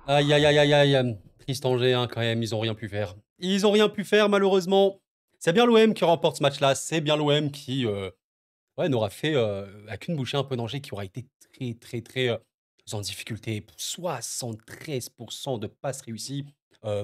Aïe, aïe, aïe, aïe, aïe, triste Angers, hein, quand même, ils ont rien pu faire. Ils ont rien pu faire, malheureusement. C'est bien l'OM qui remporte ce match-là, c'est bien l'OM qui, ouais, n'aura fait, qu'une bouchée un peu d'Angers qui aura été très, très, très, en difficulté. 73 de passes réussies,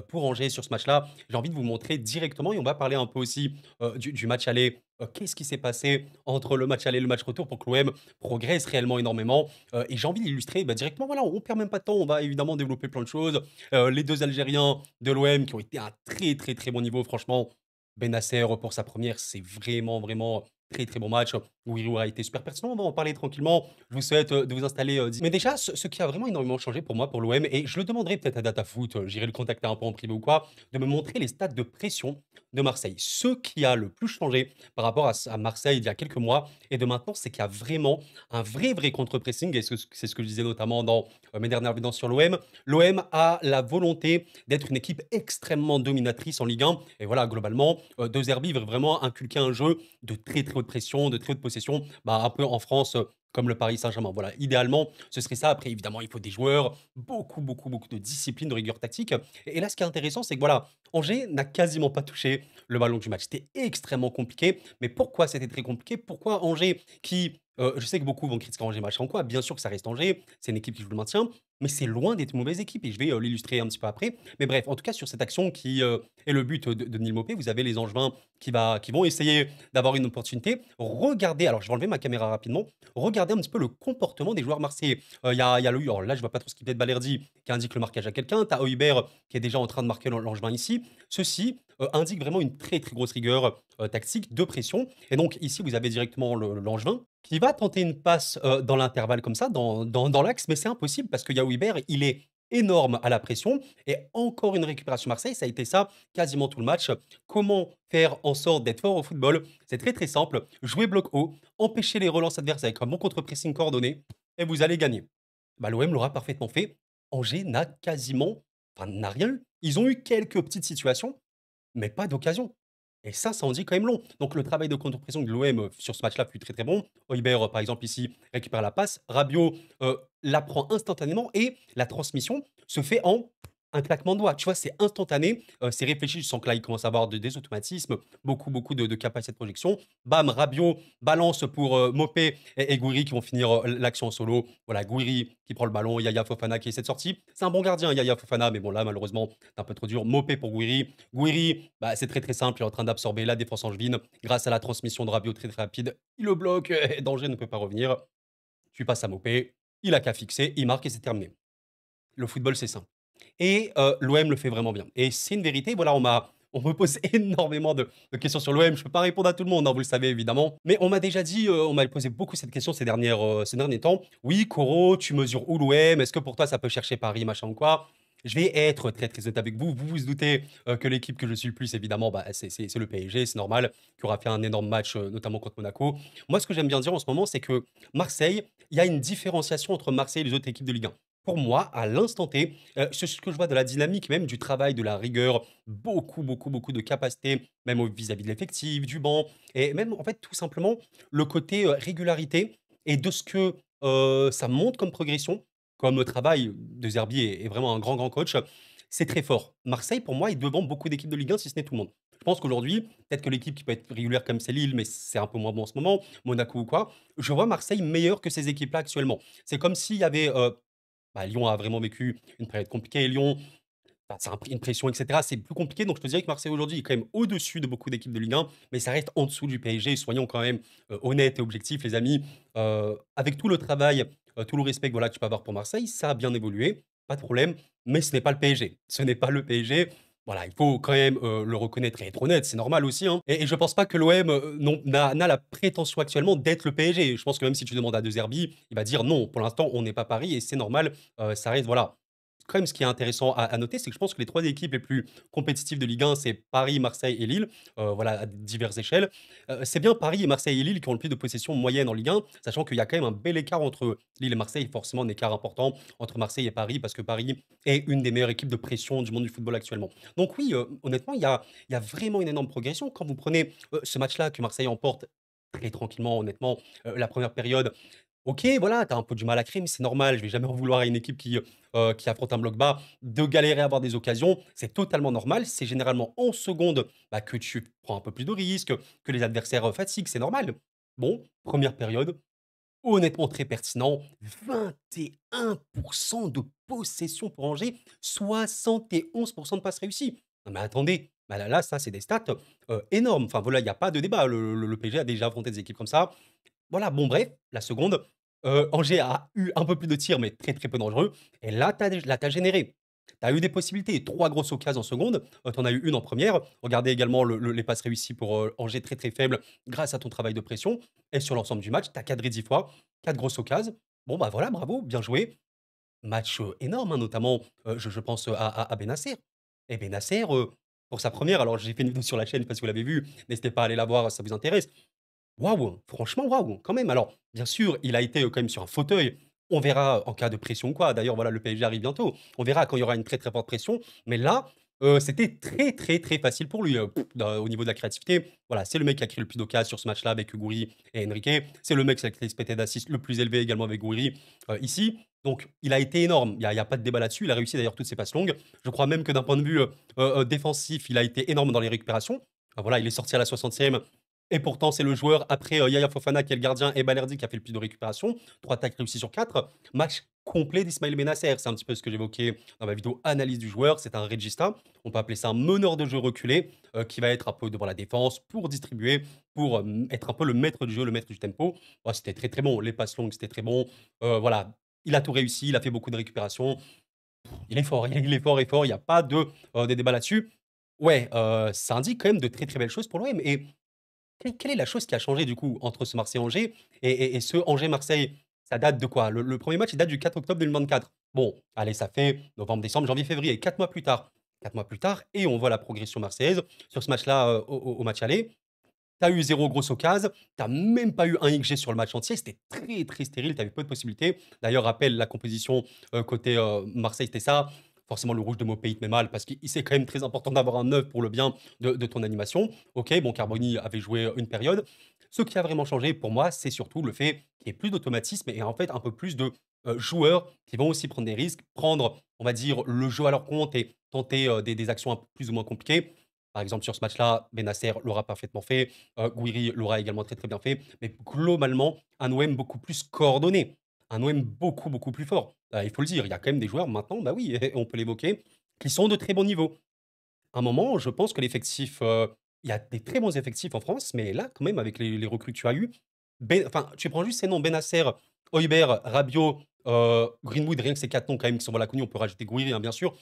pour Angers sur ce match-là. J'ai envie de vous montrer directement et on va parler un peu aussi, du match aller. Qu'est-ce qui s'est passé entre le match aller et le match retour pour que l'OM progresse réellement énormément? Et j'ai envie d'illustrer, bah, directement, voilà, on perd même pas de temps, on va évidemment développer plein de choses. Les 2 Algériens de l'OM qui ont été à un très, très, très bon niveau, franchement. Benasser, pour sa première, c'est vraiment, vraiment très, très bon match. Giroud a été super pertinent, on va en parler tranquillement. Je vous souhaite, de vous installer, mais déjà, ce qui a vraiment énormément changé pour moi, pour l'OM et je le demanderai peut-être à Datafoot, j'irai le contacter un peu en privé ou quoi, de me montrer les stats de pression de Marseille. Ce qui a le plus changé par rapport à Marseille il y a quelques mois et de maintenant, c'est qu'il y a vraiment un vrai, vrai contre-pressing et c'est ce que je disais notamment dans, mes dernières vidéos sur l'OM. L'OM a la volonté d'être une équipe extrêmement dominatrice en Ligue 1 et voilà, globalement, De Zerbi veut vraiment inculquer un jeu de très, très haute pression, de très haute possession, bah, un peu en France, comme le Paris Saint-Germain. Voilà, idéalement, ce serait ça. Après, évidemment, il faut des joueurs, beaucoup, beaucoup, beaucoup de discipline, de rigueur tactique. Et là, ce qui est intéressant, c'est que voilà, Angers n'a quasiment pas touché le ballon du match. C'était extrêmement compliqué. Mais pourquoi c'était très compliqué? Pourquoi Angers, qui, je sais que beaucoup vont critiquer Angers machin quoi, bien sûr que ça reste Angers, c'est une équipe qui joue le maintien, mais c'est loin d'être une mauvaise équipe et je vais l'illustrer un petit peu après. Mais bref, en tout cas, sur cette action qui est le but de Neil Maupay, vous avez les Angevins qui vont essayer d'avoir une opportunité. Regardez, alors je vais enlever ma caméra rapidement, regardez un petit peu le comportement des joueurs marseillais. Il y a le, alors là, je vois pas trop ce qu'il fait de Balerdi qui indique le marquage à quelqu'un. Tu as Heuber qui est déjà en train de marquer l'Angevin ici. Ceci indique vraiment une très très grosse rigueur tactique de pression. Et donc ici, vous avez directement l'Angevin qui va tenter une passe dans l'intervalle comme ça, dans l'axe, mais c'est impossible parce que Heuber, il est énorme à la pression. Et encore une récupération Marseille, ça a été ça quasiment tout le match. Comment faire en sorte d'être fort au football? C'est très très simple. Jouer bloc haut, empêcher les relances adverses avec un bon contre-pressing coordonné, et vous allez gagner. Bah, l'OM l'aura parfaitement fait. Angers n'a quasiment, enfin n'a rien eu. Ils ont eu quelques petites situations, mais pas d'occasion. Et ça en dit quand même long. Donc le travail de contre-pression de l'OM sur ce match-là fut très très bon. Højbjerg, par exemple, ici, récupère la passe. Rabiot la prend instantanément et la transmission se fait en un claquement de doigts. Tu vois, c'est instantané, c'est réfléchi. Je sens que là, il commence à avoir des automatismes, beaucoup, beaucoup de capacité de projection. Bam, Rabiot balance pour Mopé et Gouiri qui vont finir l'action en solo. Voilà, Gouiri qui prend le ballon, Yaya Fofana qui est cette sortie. C'est un bon gardien, Yaya Fofana, mais bon, là, malheureusement, c'est un peu trop dur. Mopé pour Gouiri. Gouiri, bah, c'est très très simple, il est en train d'absorber la défense angevine grâce à la transmission de Rabiot très très rapide. Il le bloque, et Danger ne peut pas revenir. Tu passes à Mopé, il a qu'à fixer, il marque et c'est terminé. Le football, c'est simple. Et l'OM le fait vraiment bien. Et c'est une vérité, voilà, on me pose énormément de questions sur l'OM. Je ne peux pas répondre à tout le monde, hein, vous le savez évidemment. Mais on m'a déjà dit, on m'a posé beaucoup cette question ces derniers temps. Oui, Koro, tu mesures où l'OM? Est-ce que pour toi ça peut chercher Paris, machin ou quoi? Je vais être très très honnête avec vous. Vous vous doutez que l'équipe que je suis le plus, évidemment, bah, c'est le PSG, c'est normal, qui aura fait un énorme match, notamment contre Monaco. Moi, ce que j'aime bien dire en ce moment, c'est que Marseille, il y a une différenciation entre Marseille et les autres équipes de Ligue 1. Pour moi, à l'instant T, c'est ce que je vois de la dynamique même, du travail, de la rigueur, beaucoup, beaucoup, beaucoup de capacité, même au vis-à-vis de l'effectif, du banc et même, en fait, tout simplement, le côté, régularité et de ce que, ça montre comme progression, comme travail. De Zerbi est vraiment un grand, grand coach. C'est très fort. Marseille, pour moi, est devant beaucoup d'équipes de Ligue 1, si ce n'est tout le monde. Je pense qu'aujourd'hui, peut-être que l'équipe qui peut être régulière comme c'est Lille, mais c'est un peu moins bon en ce moment, Monaco ou quoi, je vois Marseille meilleur que ces équipes-là actuellement. C'est comme s'il y avait, bah, Lyon a vraiment vécu une période compliquée. Lyon, bah, ça a pris une pression, et cetera. C'est plus compliqué, donc je te dirais que Marseille aujourd'hui est quand même au-dessus de beaucoup d'équipes de Ligue 1, mais ça reste en dessous du PSG. Soyons quand même honnêtes et objectifs, les amis. Avec tout le travail, tout le respect que, voilà, que tu peux avoir pour Marseille, ça a bien évolué, pas de problème, mais ce n'est pas le PSG. Ce n'est pas le PSG. Voilà, il faut quand même le reconnaître et être honnête, c'est normal aussi, hein. Et je pense pas que l'OM n'a la prétention actuellement d'être le PSG. Je pense que même si tu demandes à De Zerbi, il va dire non, pour l'instant, on n'est pas Paris et c'est normal. Ça reste, voilà, quand même, ce qui est intéressant à noter, c'est que je pense que les 3 équipes les plus compétitives de Ligue 1, c'est Paris, Marseille et Lille, voilà, à diverses échelles. C'est bien Paris et Marseille et Lille qui ont le plus de possession moyenne en Ligue 1, sachant qu'il y a quand même un bel écart entre Lille et Marseille, forcément un écart important entre Marseille et Paris, parce que Paris est une des meilleures équipes de pression du monde du football actuellement. Donc oui, honnêtement, il y a vraiment une énorme progression. Quand vous prenez ce match-là que Marseille emporte très tranquillement, honnêtement, la première période, OK, voilà, tu as un peu du mal à créer, mais c'est normal. Je vais jamais en vouloir à une équipe qui affronte un bloc bas de galérer à avoir des occasions. C'est totalement normal. C'est généralement en seconde, bah, que tu prends un peu plus de risques, que les adversaires, fatiguent, c'est normal. Bon, première période, honnêtement très pertinent, 21 de possession pour Angers, 71 de passes réussies. Non mais attendez, bah là, ça c'est des stats, énormes. Enfin voilà, il y a pas de débat. Le PSG a déjà affronté des équipes comme ça. Voilà, bon bref, la seconde, Angers a eu un peu plus de tirs, mais très, très peu dangereux et là, tu as généré. Tu as eu des possibilités, 3 grosses occasions en seconde, tu en as eu une en première. Regardez également les passes réussies pour, Angers très, très faibles grâce à ton travail de pression et sur l'ensemble du match, tu as cadré 10 fois, 4 grosses occasions. Bon, bah, voilà, bravo, bien joué. Match, énorme, hein, notamment, je pense, à Bennacer et Bennacer, pour sa première, alors j'ai fait une vidéo sur la chaîne, parce que vous l'avez vu, n'hésitez pas à aller la voir si ça vous intéresse. Waouh! Franchement, waouh, quand même. Alors, bien sûr, il a été, quand même sur un fauteuil. On verra en cas de pression ou quoi. D'ailleurs, voilà, le PSG arrive bientôt. On verra quand il y aura une très, très forte pression. Mais là, c'était très, très, très facile pour lui, au niveau de la créativité. Voilà, c'est le mec qui a créé le plus d'occasions sur ce match-là avec Gouiri et Enrique. C'est le mec qui a l'expected assist le plus élevé également avec Gouiri, ici. Donc, il a été énorme. Il y a pas de débat là-dessus. Il a réussi d'ailleurs toutes ses passes longues. Je crois même que d'un point de vue, défensif, il a été énorme dans les récupérations. Voilà, il est sorti à la 60e et pourtant, c'est le joueur après, Yaya Fofana qui est le gardien et Balerdi qui a fait le plus de récupération. 3 tacles réussis sur 4. Match complet d'Ismaël Bennacer. C'est un petit peu ce que j'évoquais dans ma vidéo analyse du joueur. C'est un regista. On peut appeler ça un meneur de jeu reculé, qui va être un peu devant la défense pour distribuer, pour, être un peu le maître du jeu, le maître du tempo. Ouais, c'était très, très bon. Les passes longues, c'était très bon. Voilà, il a tout réussi, il a fait beaucoup de récupérations. Il est fort, il est fort et fort, il y a pas de débat là-dessus. Ouais, ça indique quand même de très, très belles choses pour l'OM et quelle est la chose qui a changé du coup entre ce Marseille-Angers et ce Angers-Marseille? Ça date de quoi? Le 1 match, il date du 4 octobre 2024. Bon, allez, ça fait novembre, décembre, janvier, février, 4 mois plus tard. 4 mois plus tard et on voit la progression marseillaise. Sur ce match-là, au match aller, tu as eu 0 grosse occasion, tu as même pas eu un XG sur le match entier, c'était très, très stérile, tu avais peu de possibilités. D'ailleurs, rappelle la composition, côté, Marseille, c'était ça. Forcément, le rouge de Mopé, il te met mal parce qu'il c'est quand même très important d'avoir un 9 pour le bien de ton animation. OK, bon, Carboni avait joué, une période. Ce qui a vraiment changé pour moi, c'est surtout le fait qu'il y ait plus d'automatisme et en fait un peu plus de, joueurs qui vont aussi prendre des risques, prendre, on va dire, le jeu à leur compte et tenter, des actions un peu plus ou moins compliquées. Par exemple, sur ce match-là, Bennacer l'aura parfaitement fait, Gouiri l'aura également très, très bien fait, mais globalement, un OM beaucoup plus coordonné, un OM beaucoup, beaucoup plus fort. Il faut le dire, il y a quand même des joueurs maintenant, bah oui, on peut l'évoquer, qui sont de très bon niveau. À un moment, je pense que l'effectif, il y a des très bons effectifs en France, mais là, quand même, avec les recrues que tu as eues, enfin, tu prends juste ces noms, Bennacer, Højbjerg, Rabiot, Greenwood, rien que ces 4 noms quand même qui sont voilà connus, on peut rajouter Gouiri, hein, bien sûr.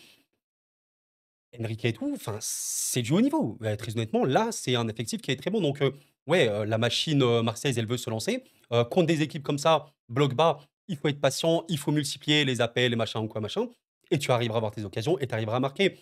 Enrique et tout, enfin, c'est du haut niveau. Très honnêtement, là, c'est un effectif qui est très bon. Donc, ouais, la machine, marseillaise, elle veut se lancer. Contre des équipes comme ça, bloc bas, il faut être patient, il faut multiplier les appels, les machins ou quoi machin et tu arriveras à avoir tes occasions et tu arriveras à marquer.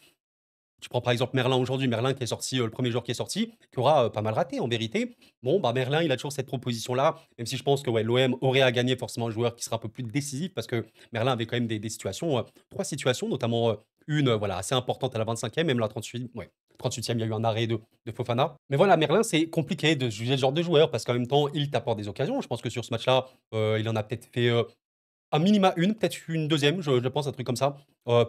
Tu prends par exemple Merlin aujourd'hui, Merlin qui est sorti, le 1er joueur qui est sorti, qui aura, pas mal raté en vérité. Bon, bah, Merlin, il a toujours cette proposition-là, même si je pense que ouais, l'OM aurait à gagner forcément un joueur qui sera un peu plus décisif parce que Merlin avait quand même des situations, 3 situations, notamment, une, voilà, assez importante à la 25e, même la 38, ouais, 38e, il y a eu un arrêt de Fofana. Mais voilà, Merlin, c'est compliqué de juger ce genre de joueur parce qu'en même temps, il t'apporte des occasions. Je pense que sur ce match-là, il en a peut-être fait, à minima une, peut-être une deuxième, je pense, un truc comme ça.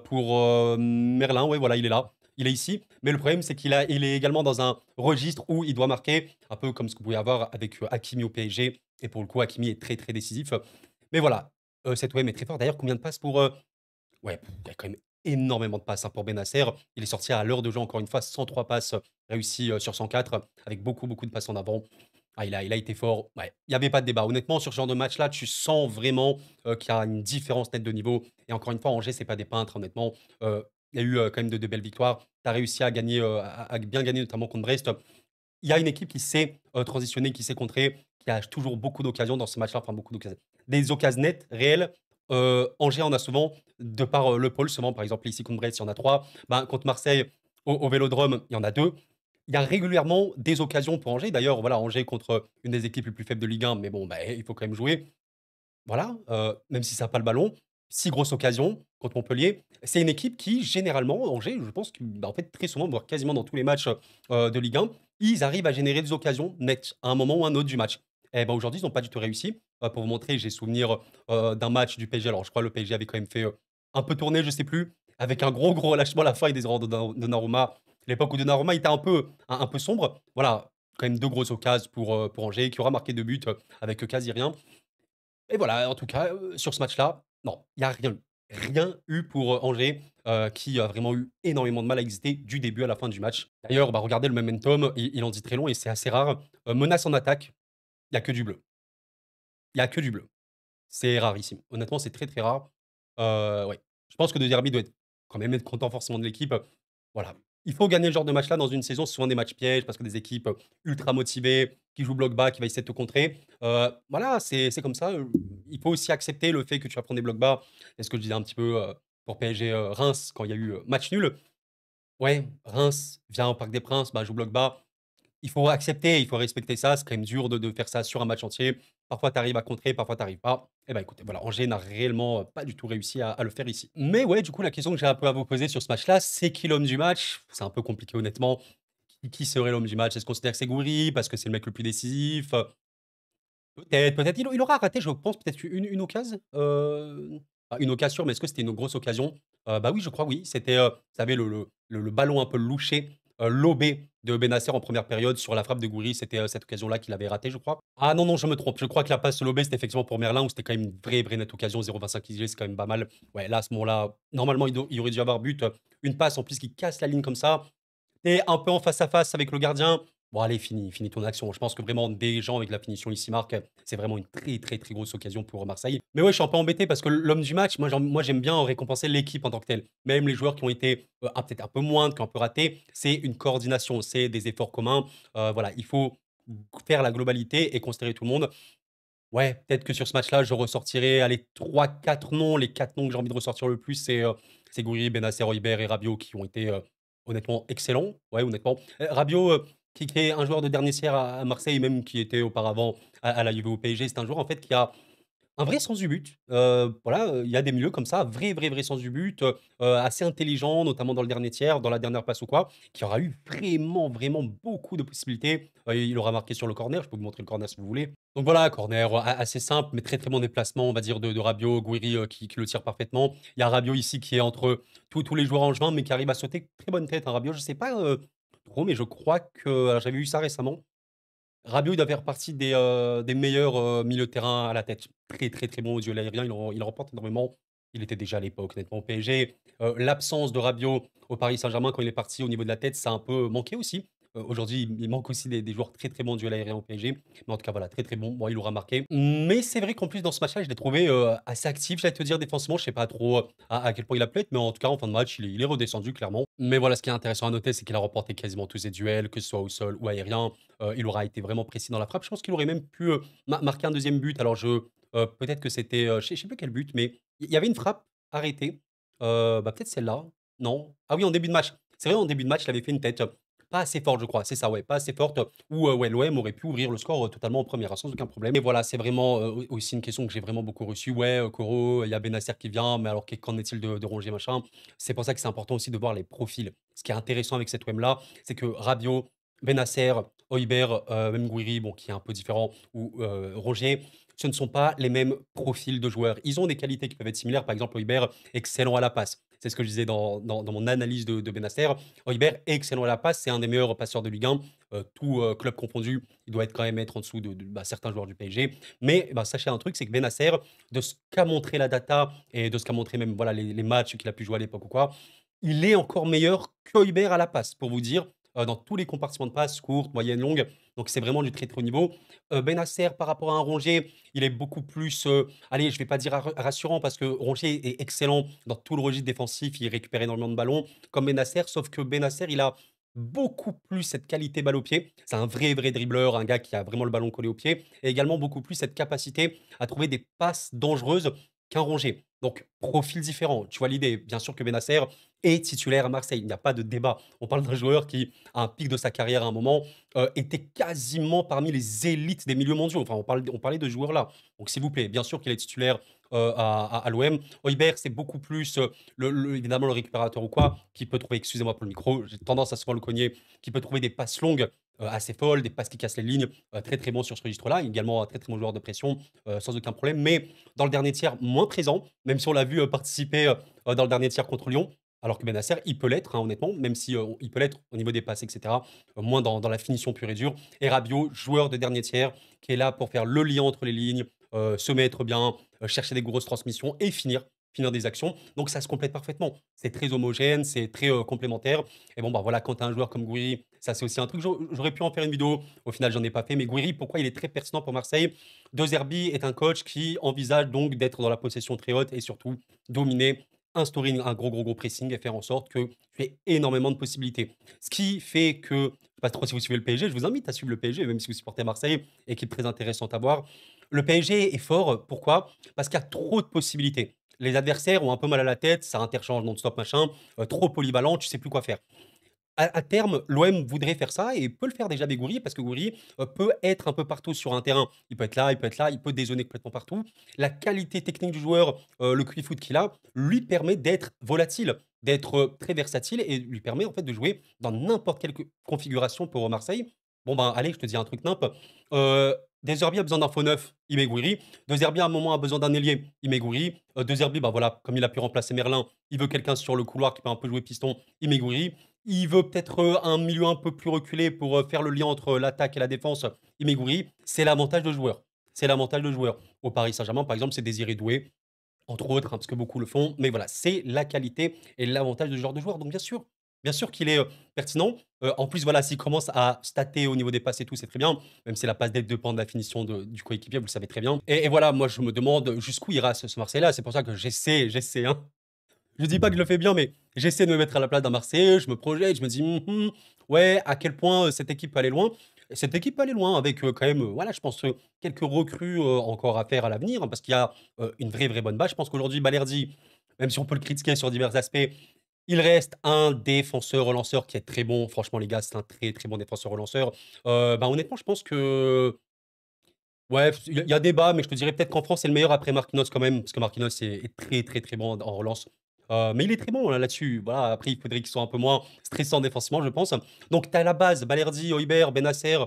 Pour, Merlin, ouais, voilà, il est là, il est ici. Mais le problème, c'est il est également dans un registre où il doit marquer, un peu comme ce que vous pouvez avoir avec, Hakimi au PSG et pour le coup, Hakimi est très, très décisif. Mais voilà, cet OM est très fort. D'ailleurs, combien de passes pour, ouais, il y a quand même énormément de passes, hein, pour Bennacer. Il est sorti à l'heure de jeu, encore une fois, 103 passes, réussies, sur 104 avec beaucoup, beaucoup de passes en avant. Ah, il a été fort. Ouais, il y avait pas de débat. Honnêtement, sur ce genre de match-là, tu sens vraiment, qu'il y a une différence nette de niveau et encore une fois, Angers, c'est pas des peintres, honnêtement. Il y a eu, quand même de belles victoires. Tu as réussi à gagner, à bien gagner, notamment contre Brest. Il y a une équipe qui sait, transitionner, qui sait contrer, qui a toujours beaucoup d'occasions dans ce match-là, enfin beaucoup d'occasions. Des occasions nettes, réelles. Angers en a souvent, de par, le pôle souvent, par exemple ici contre Brest, il y en a 3. Ben, contre Marseille, au Vélodrome, il y en a 2. Il y a régulièrement des occasions pour Angers. D'ailleurs, voilà, Angers contre une des équipes les plus faibles de Ligue 1, mais bon, bah, il faut quand même jouer. Voilà, même si ça a pas le ballon, 6 grosses occasions contre Montpellier. C'est une équipe qui, généralement, Angers, je pense que, bah, en fait, très souvent, voire quasiment dans tous les matchs, de Ligue 1, ils arrivent à générer des occasions nettes, à un moment ou à un autre du match. Et ben aujourd'hui, ils n'ont pas du tout réussi. Pour vous montrer, j'ai souvenir, d'un match du PSG. Alors je crois le PSG avait quand même fait, un peu tourner, je sais plus, avec un gros relâchement à la fin et des erreurs de Donnarumma. L'époque où Donnarumma était un peu sombre. Voilà, quand même 2 grosses occasions pour Angers, qui aura marqué 2 buts, avec quasi rien. Et voilà, en tout cas, sur ce match-là, non, il y a rien eu. Rien eu pour, Angers, qui a vraiment eu énormément de mal à exister du début à la fin du match. D'ailleurs, bah, regardez le momentum, il en dit très long et c'est assez rare. Menace en attaque, il y a que du bleu. Il y a que du bleu. C'est rarissime. Honnêtement, c'est très, très rare. Ouais. Je pense que De Zerbi doit être quand même être content forcément de l'équipe. Voilà. Il faut gagner ce genre de match-là dans une saison. C'est souvent des matchs pièges parce que des équipes, ultra motivées, qui jouent bloc bas, qui va essayer de te contrer. Voilà, c'est comme ça, il faut aussi accepter le fait que tu vas prendre des blocs bas. Et ce que je disais un petit peu, pour PSG, Reims, quand il y a eu, match nul. Ouais, Reims vient au Parc des Princes, bah, joue bloc bas. Il faut accepter, il faut respecter ça. C'est quand même dur de faire ça sur un match entier. Parfois, tu arrives à contrer, parfois, tu arrives pas. Et ben écoutez, voilà, Angers n'a réellement pas du tout réussi à le faire ici. Mais ouais, du coup, la question que j'ai un peu à vous poser sur ce match-là, c'est qui l'homme du match? C'est un peu compliqué, honnêtement. Qui serait l'homme du match? Est-ce qu'on considère que c'est Gouiri parce que c'est le mec le plus décisif? Peut-être. Il aura raté, je pense, peut-être une occasion. Une occasion sûre, mais est-ce que c'était une grosse occasion? Bah oui, je crois, oui. C'était, vous savez, le ballon un peu louché, lobé de Bennacer en première période sur la frappe de Gouiri. C'était, cette occasion-là qu'il avait ratée, je crois. Ah non, non, je me trompe. Je crois que la passe lobée, c'était effectivement pour Merlin, où c'était quand même une vraie nette occasion. 0,25 XG, c'est quand même pas mal. Ouais, là, à ce moment-là, normalement, il aurait dû avoir but. Une passe en plus qui casse la ligne comme ça. Et un peu en face à face avec le gardien. Bon allez, finis ton action. Je pense que vraiment des gens avec la finition ici marquent. C'est vraiment une très grosse occasion pour Marseille. Mais ouais, je suis un peu embêté parce que l'homme du match, moi j'aime bien récompenser l'équipe en tant que telle. Même les joueurs qui ont été, peut-être un peu moindres, qui ont un peu raté, c'est une coordination, c'est des efforts communs. Voilà, il faut faire la globalité et considérer tout le monde. Ouais, peut-être que sur ce match-là, je ressortirai, allez, 3, 4 noms. Les 4 noms que j'ai envie de ressortir le plus, c'est Gouiri, Bennacer, Højbjerg et Rabiot qui ont été, honnêtement excellents. Ouais, honnêtement. Rabiot, qui est un joueur de dernier tiers à Marseille, même qui était auparavant à la Juve au PSG, c'est un joueur en fait qui a un vrai sens du but. Voilà, il y a des milieux comme ça, vrai sens du but, assez intelligent, notamment dans le dernier tiers, dans la dernière passe ou quoi, qui aura eu vraiment beaucoup de possibilités. Il aura marqué sur le corner, je peux vous montrer le corner si vous voulez. Donc voilà, corner assez simple, mais très bon déplacement, on va dire, de Rabiot, Gouiri, qui le tire parfaitement. Il y a Rabiot ici qui est entre tous les joueurs angevins, mais qui arrive à sauter. Très bonne tête, hein, Rabiot. Je sais pas, trop, mais je crois que alors j'avais vu ça récemment. Rabiot, il doit faire partie des meilleurs, milieux de terrain à la tête. Très bon au duel aérien, il en remporte énormément. Il était déjà à l'époque, honnêtement, au PSG. L'absence de Rabiot au Paris Saint-Germain quand il est parti au niveau de la tête, ça a un peu manqué aussi. Aujourd'hui, il manque aussi des joueurs très bons au duel aérien au PSG. Mais en tout cas, voilà, très bon. Bon, il aura marqué. Mais c'est vrai qu'en plus, dans ce match-là, je l'ai trouvé, assez actif, j'allais te dire, défensivement. Je sais pas trop, à quel point il a pu être, mais en tout cas, en fin de match, il est redescendu, clairement. Mais voilà, ce qui est intéressant à noter, c'est qu'il a remporté quasiment tous ses duels, que ce soit au sol ou aérien. Il aura été vraiment précis dans la frappe. Je pense qu'il aurait même pu, marquer un deuxième but. Alors peut-être que c'était, je sais plus quel but, mais il y avait une frappe arrêtée. Bah, peut-être celle-là? Non? Ah oui, en début de match. C'est vrai, en début de match, il avait fait une tête, pas assez forte, je crois. C'est ça, ouais, pas assez forte, où, ouais, l'OM aurait pu ouvrir le score, totalement en première, sans aucun problème. Et voilà, c'est vraiment, aussi une question que j'ai vraiment beaucoup reçue. Ouais, Koro, il y a Bennacer qui vient, mais alors qu'en est-il de Rongier, machin? C'est pour ça que c'est important aussi de voir les profils. Ce qui est intéressant avec cette OM-là, c'est que Rabiot, Bennacer, Højbjerg, même Gouiri, bon, qui est un peu différent, ou Rongier, ce ne sont pas les mêmes profils de joueurs. Ils ont des qualités qui peuvent être similaires. Par exemple, Højbjerg, excellent à la passe. C'est ce que je disais dans mon analyse de Bennacer. Højbjerg, excellent à la passe. C'est un des meilleurs passeurs de Ligue 1. Tout club confondu, il doit être quand même être en dessous de certains joueurs du PSG. Mais bah, sachez un truc, c'est que Bennacer, de ce qu'a montré la data et de ce qu'a montré même voilà, les matchs qu'il a pu jouer à l'époque ou quoi, il est encore meilleur que Højbjerg à la passe, pour vous dire, dans tous les compartiments de passe, courte, moyenne, longue. Donc c'est vraiment du très haut niveau. Bennacer, par rapport à un Rongier, il est beaucoup plus, allez, je vais pas dire rassurant parce que Rongier est excellent dans tout le registre défensif, il récupère énormément de ballons comme Bennacer, sauf que Bennacer, il a beaucoup plus cette qualité balle au pied. C'est un vrai dribbleur, un gars qui a vraiment le ballon collé au pied et également beaucoup plus cette capacité à trouver des passes dangereuses qu'un Rongier. Donc profil différent, tu vois l'idée. Bien sûr que Bennacer est titulaire à Marseille, il n'y a pas de débat. On parle d'un joueur qui, à un pic de sa carrière à un moment, était quasiment parmi les élites des milieux mondiaux. Enfin, on parlait de joueurs là. Donc s'il vous plaît, bien sûr qu'il est titulaire, à l'OM. Højbjerg, c'est beaucoup plus, évidemment le récupérateur ou quoi, qui peut trouver, excusez-moi pour le micro, j'ai tendance à souvent le cogner, qui peut trouver des passes longues, assez folle, des passes qui cassent les lignes, très, très bon sur ce registre-là. Également un très, très bon joueur de pression, sans aucun problème. Mais dans le dernier tiers, moins présent, même si on l'a vu, participer, dans le dernier tiers contre Lyon. Alors que Bennacer, il peut l'être, hein, honnêtement, même si, il peut l'être au niveau des passes et cetera, moins dans la finition pure et dure. Et Rabiot, joueur de dernier tiers, qui est là pour faire le lien entre les lignes, se mettre bien, chercher des grosses transmissions et finir des actions. Donc ça se complète parfaitement. C'est très homogène, c'est très, complémentaire. Et bon, bah, voilà, quand tu as un joueur comme Gouiri, ça c'est aussi un truc, j'aurais pu en faire une vidéo, au final j'en ai pas fait, mais Gouiri, pourquoi il est très pertinent pour Marseille? De Zerbi est un coach qui envisage donc d'être dans la possession très haute et surtout dominer, instaurer un gros, gros, gros pressing et faire en sorte que tu aies énormément de possibilités. Ce qui fait que, je sais pas trop si vous suivez le PSG, je vous invite à suivre le PSG, même si vous supportez Marseille, équipe très intéressante à voir. Le PSG est fort, pourquoi? Parce qu'il y a trop de possibilités. Les adversaires ont un peu mal à la tête, ça interchange non-stop, machin, trop polyvalent, tu sais plus quoi faire. À terme, l'OM voudrait faire ça et peut le faire déjà avec Gouiri parce que Gouiri, peut être un peu partout sur un terrain. Il peut être là, il peut être là, il peut dézonner complètement partout. La qualité technique du joueur, le QI foot qu'il a, lui permet d'être volatile, d'être, très versatile et lui permet en fait de jouer dans n'importe quelle configuration pour Marseille. Bon ben, allez, je te dis un truc nimp, heu, De Zerbi a besoin d'un faux neuf, il met Gouiri. De Zerbi à un moment a besoin d'un ailier, il met Gouiri. De Zerbi, bah, voilà, comme il a pu remplacer Merlin, il veut quelqu'un sur le couloir qui peut un peu jouer piston, il met Gouiri. Il veut peut-être, un milieu un peu plus reculé pour, faire le lien entre l'attaque et la défense, Imeguri. C'est l'avantage de joueur. C'est l'avantage de joueur. Au Paris Saint-Germain, par exemple, c'est Désiré Doué, entre autres, hein, parce que beaucoup le font. Mais voilà, c'est la qualité et l'avantage de ce genre de joueur. Donc bien sûr qu'il est, pertinent. En plus, voilà, s'il commence à stater au niveau des passes et tout, c'est très bien. Même si la passe d'aide dépend de la finition du coéquipier, vous le savez très bien. Et voilà, moi, je me demande jusqu'où ira ce Marseille-là. C'est pour ça que j'essaie, hein, je dis pas que je le fais bien, mais j'essaie de me mettre à la place d'un Marseillais, je me projette, je me dis: ouais, à quel point, cette équipe peut aller loin?» Et cette équipe peut aller loin avec, quand même, voilà, je pense, quelques recrues, encore à faire à l'avenir, hein, parce qu'il y a, une vraie, vraie bonne base. Je pense qu'aujourd'hui, Balerdi, même si on peut le critiquer sur divers aspects, il reste un défenseur relanceur qui est très bon. Franchement, les gars, c'est un très, très bon défenseur relanceur. Bah, honnêtement, je pense que ouais, il y a débat, mais je te dirais peut-être qu'en France, c'est le meilleur après Marquinhos quand même, parce que Marquinhos est très, très, très bon en relance. Mais il est très bon là-dessus. Voilà, après, il faudrait qu'il soit un peu moins stressant défensivement, je pense. Donc, tu as la base, Balerdi, Højbjerg, Bennacer,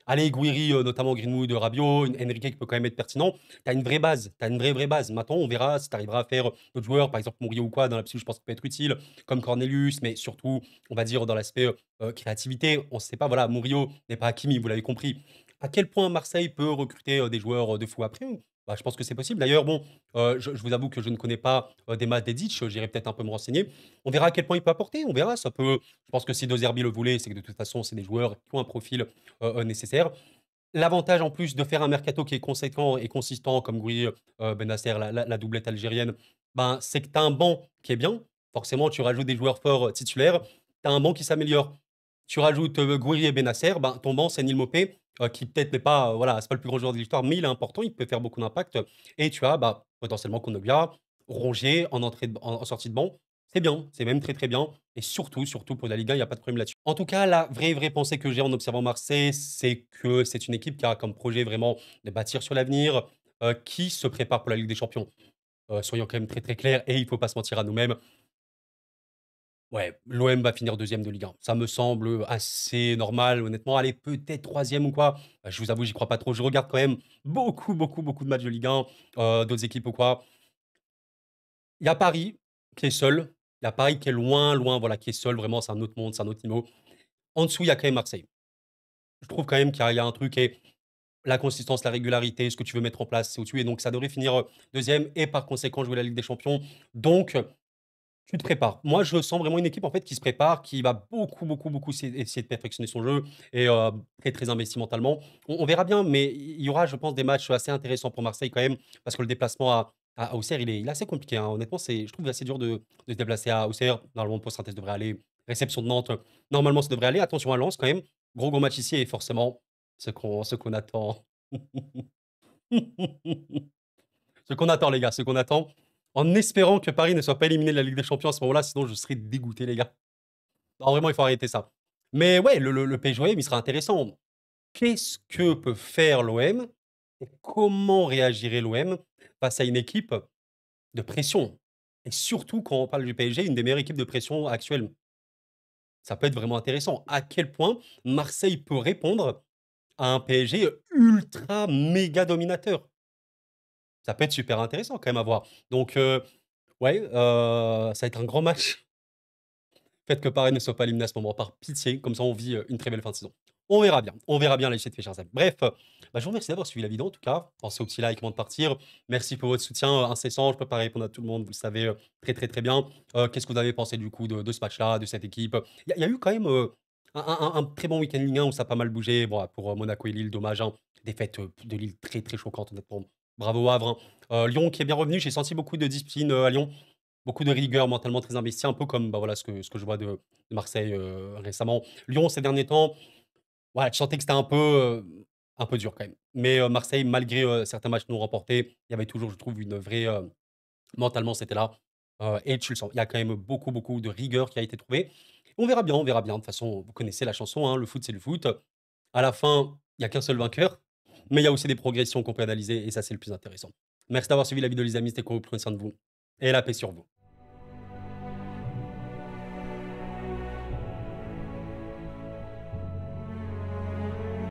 allez, Gouiri, notamment Greenwood, Rabiot, Enrique qui peut quand même être pertinent. Tu as une vraie base, tu as une vraie, vraie base. Maintenant, on verra si tu arriveras à faire d'autres joueurs, par exemple Murillo ou quoi, dans l'absolu, je pense qu'il peut être utile, comme Cornelius, mais surtout, on va dire, dans l'aspect créativité. On ne sait pas, voilà, Murillo n'est pas Hakimi, vous l'avez compris. À quel point Marseille peut recruter, des joueurs, de fou après? Bah, je pense que c'est possible. D'ailleurs, bon, je vous avoue que je ne connais pas, des maths d'Edic, j'irai peut-être un peu me renseigner. On verra à quel point il peut apporter, on verra, ça peut je pense que si De Zerbi le voulait, c'est que de toute façon, c'est des joueurs qui ont un profil, nécessaire. L'avantage en plus de faire un mercato qui est conséquent et consistant comme Gouiri, Bennacer, la doublette algérienne, ben, c'est que tu as un banc qui est bien. Forcément, tu rajoutes des joueurs forts, titulaires, tu as un banc qui s'améliore. Tu rajoutes, Gouiri et Bennacer, ben, ton banc, c'est Neil Maupay, qui peut-être n'est pas, voilà, c'est pas le plus grand joueur de l'histoire, mais il est important, il peut faire beaucoup d'impact, et tu as, bah, potentiellement Kondogbia, Rongier en entrée de en sortie de banc. C'est bien, c'est même très, très bien et surtout, surtout pour la Liga, il y a pas de problème là-dessus. En tout cas, la vraie, vraie pensée que j'ai en observant Marseille, c'est que c'est une équipe qui a comme projet vraiment de bâtir sur l'avenir, qui se prépare pour la Ligue des Champions. Soyons quand même très, très clairs et il faut pas se mentir à nous-mêmes. Ouais, l'OM va finir deuxième de Ligue 1. Ça me semble, assez normal, honnêtement. Allez, peut-être troisième ou quoi. Je vous avoue, j'y crois pas trop. Je regarde quand même beaucoup, beaucoup, beaucoup de matchs de Ligue 1, d'autres équipes ou quoi. Il y a Paris qui est seul. Il y a Paris qui est loin, loin, voilà, qui est seul. Vraiment, c'est un autre monde, c'est un autre niveau. En dessous, il y a quand même Marseille. Je trouve quand même qu'il y a un truc et la consistance, la régularité, ce que tu veux mettre en place, c'est au-dessus et donc ça devrait finir, 2 et par conséquent jouer la Ligue des Champions. Donc tu te prépares. Moi, je sens vraiment une équipe, en fait, qui se prépare, qui va beaucoup, beaucoup, beaucoup essayer de perfectionner son jeu et très, très investi mentalement. On verra bien, mais il y aura, je pense, des matchs assez intéressants pour Marseille quand même, parce que le déplacement à Auxerre, il est assez compliqué, hein. Honnêtement, je trouve assez dur de se déplacer à Auxerre. Normalement, post-synthèse devrait aller. Réception de Nantes, normalement, ça devrait aller. Attention à Lens quand même. Gros, gros match ici et forcément, ce qu'on attend. Ce qu'on attend, les gars, ce qu'on attend. En espérant que Paris ne soit pas éliminé de la Ligue des Champions à ce moment-là, sinon je serais dégoûté, les gars. Non, vraiment, il faut arrêter ça. Mais ouais, le PSG-OM, il sera intéressant. Qu'est-ce que peut faire l'OM et comment réagirait l'OM face à une équipe de pression? Et surtout, quand on parle du PSG, une des meilleures équipes de pression actuelles. Ça peut être vraiment intéressant. À quel point Marseille peut répondre à un PSG ultra méga dominateur. Ça peut être super intéressant quand même à voir. Donc, ouais, ça va être un grand match. Faites que Paris ne soit pas éliminé à ce moment, par pitié, comme ça on vit, une très belle fin de saison. On verra bien la suite, mes chers amis. Bref, bah, je vous remercie d'avoir suivi la vidéo en tout cas. Pensez au petit like avant de partir. Merci pour votre soutien, incessant. Je peux pas répondre à tout le monde, vous le savez, très, très, très bien. Qu'est-ce que vous avez pensé du coup de ce match-là, de cette équipe? Il y a eu quand même, un très bon week-end Ligue 1 où ça a pas mal bougé. Bon, pour, Monaco et Lille, dommage, hein. Défaite, de Lille très, très choquante honnêtement. Bravo Havre, hein. Lyon qui est bien revenu, j'ai senti beaucoup de discipline, à Lyon. Beaucoup de rigueur, mentalement très investi, un peu comme, bah, voilà, ce que je vois de Marseille, récemment. Lyon, ces derniers temps, voilà, tu sentais que c'était un peu dur quand même. Mais, Marseille, malgré, certains matchs non remportés, il y avait toujours, je trouve, une vraie, mentalement, c'était là, et tu le sens. Il y a quand même beaucoup, beaucoup de rigueur qui a été trouvée. On verra bien, on verra bien. De toute façon, vous connaissez la chanson, hein, le foot, c'est le foot. À la fin, il y a qu'un seul vainqueur, mais il y a aussi des progressions qu'on peut analyser et ça, c'est le plus intéressant. Merci d'avoir suivi la vidéo les amis, c'était cool, prenez soin de vous et la paix sur vous.